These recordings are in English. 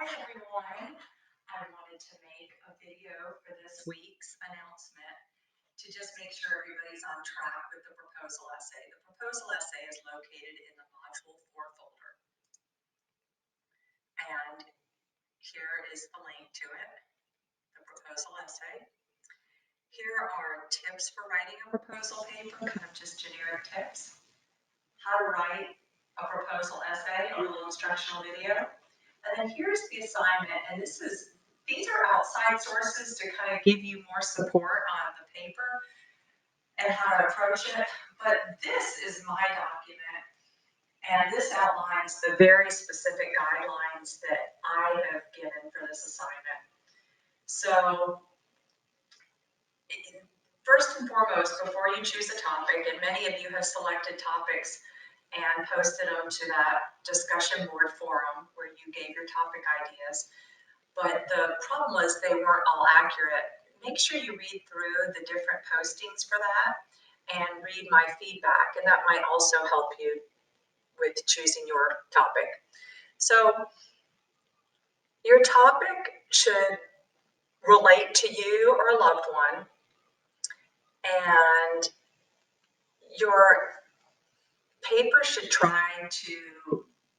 Hi everyone. I wanted to make a video for this week's announcement to just make sure everybody's on track with the proposal essay. The proposal essay is located in the Module 4 folder. And here is the link to it, the proposal essay. Here are tips for writing a proposal paper, kind of just generic tips. How to write a proposal essay, a little instructional video. And then here's the assignment, and these are outside sources to kind of give you more support on the paper and how to approach it. But this is my document, and this outlines the very specific guidelines that I have given for this assignment. So first and foremost, before you choose a topic, and many of you have selected topics and posted them to that discussion board forum where you gave your topic ideas. But the problem was they weren't all accurate. Make sure you read through the different postings for that and read my feedback, and that might also help you with choosing your topic. So your topic should relate to you or a loved one, and your paper should try to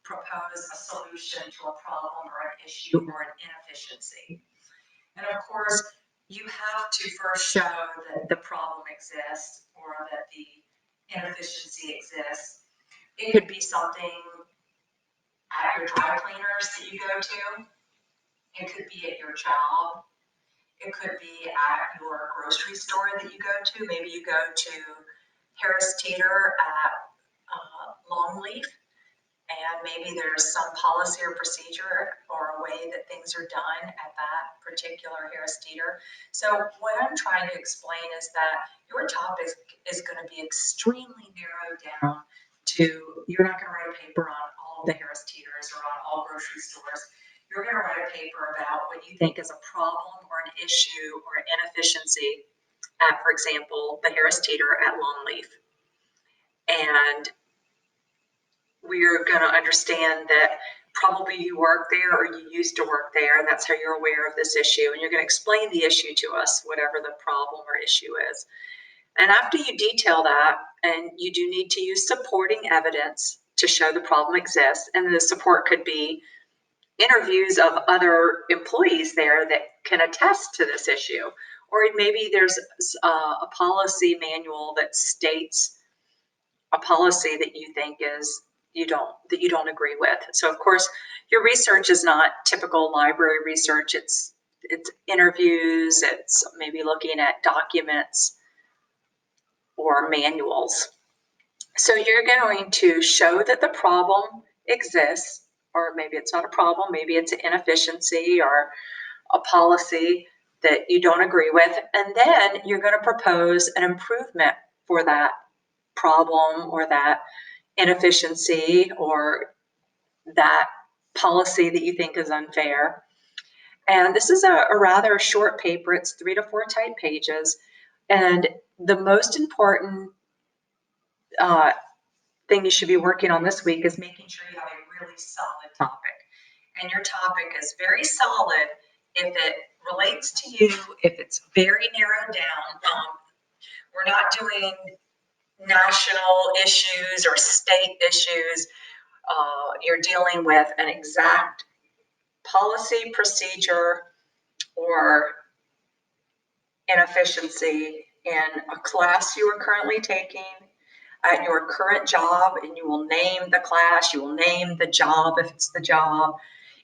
propose a solution to a problem or an issue or an inefficiency. And of course, you have to first show that the problem exists or that the inefficiency exists. It could be something at your dry cleaners that you go to. It could be at your job. It could be at your grocery store that you go to. Maybe you go to Harris Teeter at Longleaf, and maybe there's some policy or procedure or a way that things are done at that particular Harris Teeter. So what I'm trying to explain is that your topic is going to be extremely narrowed down to, you're not going to write a paper on all the Harris Teeters or on all grocery stores. You're going to write a paper about what you think is a problem or an issue or an inefficiency at, for example, the Harris Teeter at Longleaf. And we're going to understand that probably you work there or you used to work there, and that's how you're aware of this issue. And you're going to explain the issue to us, whatever the problem or issue is. And after you detail that, and you do need to use supporting evidence to show the problem exists, and the support could be interviews of other employees there that can attest to this issue. Or maybe there's a policy manual that states a policy that you think is you don't agree with. So of course, your research is not typical library research. It's interviews, it's maybe looking at documents or manuals. So you're going to show that the problem exists, or maybe it's not a problem, maybe it's an inefficiency or a policy that you don't agree with, and then you're going to propose an improvement for that problem or that inefficiency or that policy that you think is unfair. And this is a rather short paper. It's 3 to 4 type pages. And the most important thing you should be working on this week is making sure you have a really solid topic. And your topic is very solid if it relates to you, if it's very narrowed down. We're not doing national issues or state issues. You're dealing with an exact policy, procedure, or inefficiency in a class you are currently taking at your current job, and you will name the class, you will name the job if it's the job.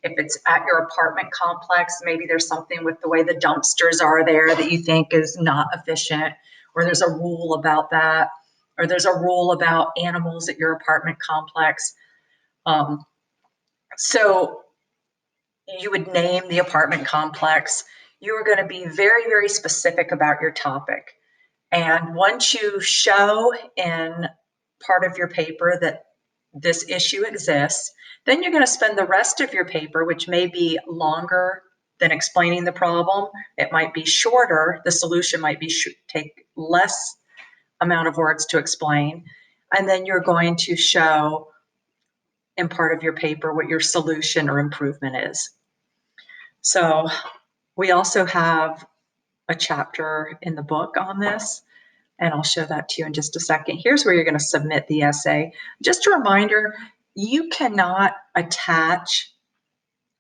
If it's at your apartment complex, maybe there's something with the way the dumpsters are there that you think is not efficient, or there's a rule about that, or there's a rule about animals at your apartment complex. So you would name the apartment complex. You are going to be very, very specific about your topic. And once you show in part of your paper that this issue exists, then you're going to spend the rest of your paper, which may be longer than explaining the problem. It might be shorter. The solution might be take less amount of words to explain. And then you're going to show in part of your paper what your solution or improvement is. So we also have a chapter in the book on this, and I'll show that to you in just a second. Here's where you're going to submit the essay. Just a reminder, you cannot attach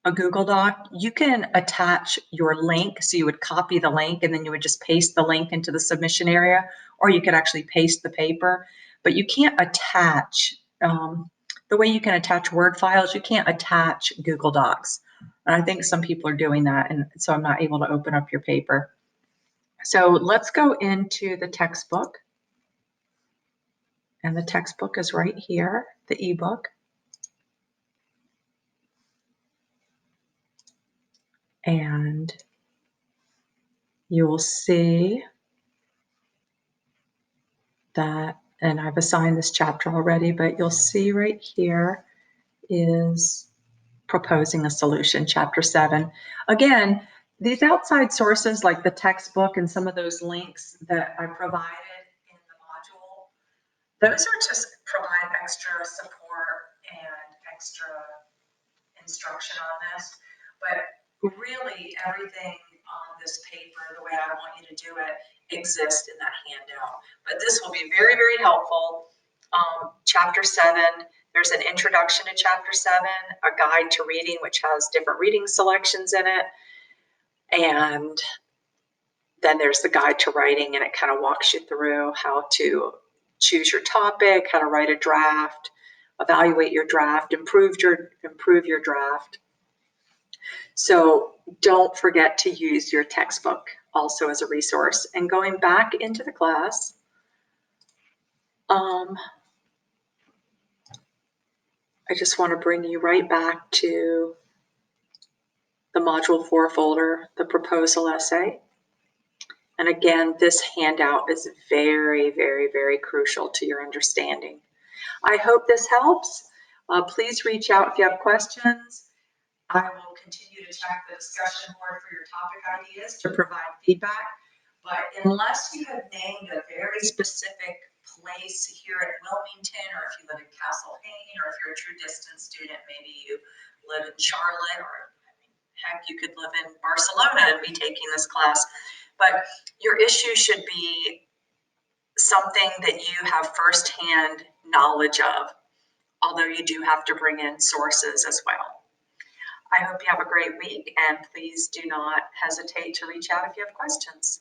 a Google Doc. You can attach your link. So you would copy the link and then you would just paste the link into the submission area, or you could actually paste the paper, but you can't attach, the way you can attach Word files, you can't attach Google Docs. And I think some people are doing that, and so I'm not able to open up your paper. So let's go into the textbook. And the textbook is right here, the ebook. And you will see that, and I've assigned this chapter already, but you'll see right here is proposing a solution, chapter 7. Again, these outside sources like the textbook and some of those links that I provided in the module, those are to provide extra support and extra instruction on this. But really everything on this paper, the way I want you to do it, exists in that handout. But this will be very, very helpful. Chapter 7, there's an introduction to chapter 7, a guide to reading, which has different reading selections in it. And then there's the guide to writing, and it kind of walks you through how to choose your topic, how to write a draft, evaluate your draft, improve your draft. So don't forget to use your textbook also as a resource. And going back into the class, I just want to bring you right back to the Module 4 folder, the proposal essay. And again, this handout is very, very, very crucial to your understanding. I hope this helps. Please reach out if you have questions. I will continue to check the discussion board for your topic ideas to provide feedback. But unless you have named a very specific place here at Wilmington, or if you live in Castle Hayne, or if you're a true distance student, maybe you live in Charlotte, or heck, you could live in Barcelona and be taking this class. But your issue should be something that you have firsthand knowledge of, although you do have to bring in sources as well. I hope you have a great week, and please do not hesitate to reach out if you have questions.